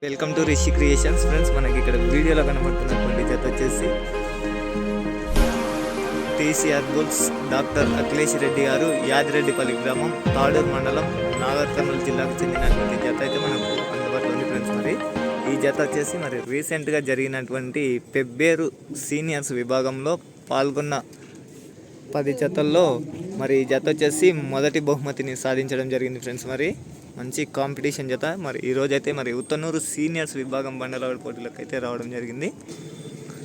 Welcome to Rishi creations friends. మనకి ఇక్కడ వీడియోలో కనబడుతున్నటువంటి జత వచ్చేసి TCR bulls doctor Akhilesh Reddy గారు, యాదిరెడ్డిపల్లి గ్రామం, తాడూరు మండలం, నాగర్ కర్నూలు జిల్లాకు చెందినటువంటి జత అయితే మనకు అందుబాటులో ఉంది ఫ్రెండ్స్. మరి ఈ జత వచ్చేసి మరి రీసెంట్గా జరిగినటువంటి పెబ్బేరు సీనియర్స్ విభాగంలో పాల్గొన్న 10 జతల్లో మరి ఈ జత వచ్చేసి మొదటి బహుమతిని సాధించడం జరిగింది ఫ్రెండ్స్. మరి మంచి కాంపిటీషన్ జత. మరి ఈరోజు అయితే మరి ఉత్తనూరు సీనియర్స్ విభాగం బండలవాడి పోటీలకు అయితే రావడం జరిగింది.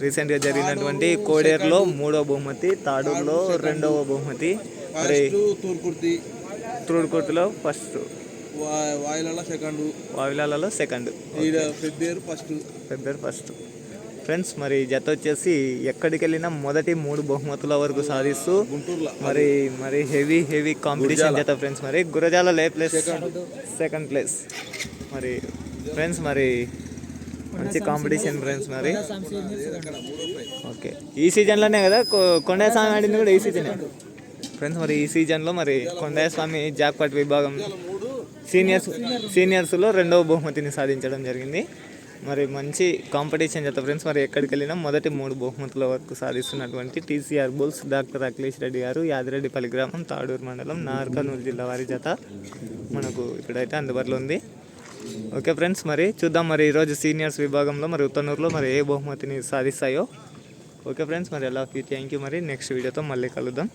రీసెంట్గా జరిగినటువంటి కోడేరులో 3వ బహుమతి, తాడూరులో 2వ బహుమతి, మరి తూర్కుర్తిలో ఫస్ట్, వావిలాలలో సెకండ్, ఫెబ్రవరి ఫస్ట్ ఫ్రెండ్స్. మరి జత వచ్చేసి ఎక్కడికి వెళ్ళినా మొదటి 3 బహుమతుల వరకు సాధిస్తూ మరి హెవీ కాంపిటీషన్ జత ఫ్రెండ్స్. మరి గురజాల ప్లేస్ సెకండ్ ప్లేస్. మరి ఫ్రెండ్స్ మరి మంచి కాంపిటీషన్ ఫ్రెండ్స్. మరి ఓకే, ఈ సీజన్లోనే కదా కొండయ్య స్వామి ఆడింది కూడా ఈ సీజనే ఫ్రెండ్స్. మరి ఈ సీజన్లో మరి కొండయ్య స్వామి జాక్పాట్ విభాగం సీనియర్స్లో 2వ బహుమతిని సాధించడం జరిగింది. మరి మంచి కాంపిటీషన్ జత ఫ్రెండ్స్. మరి ఎక్కడికి వెళ్ళినా మొదటి 3 బహుమతుల వరకు సాధిస్తున్నటువంటి TCR bulls doctor Akhilesh Reddy గారు, యాదిరెడ్డిపల్లి గ్రామం, తాడూరు మండలం, నాగర్ కర్నూలు జిల్లా వారి జత మనకు ఇప్పుడైతే అందుబాటులో ఉంది. ఓకే ఫ్రెండ్స్, మరి చూద్దాం మరి ఈరోజు సీనియర్స్ విభాగంలో మరి ఉత్తనూరులో మరి ఏ బహుమతిని సాధిస్తాయో. ఓకే ఫ్రెండ్స్, మరి థ్యాంక్ యూ. మరి నెక్స్ట్ వీడియోతో మళ్ళీ కలుద్దాం.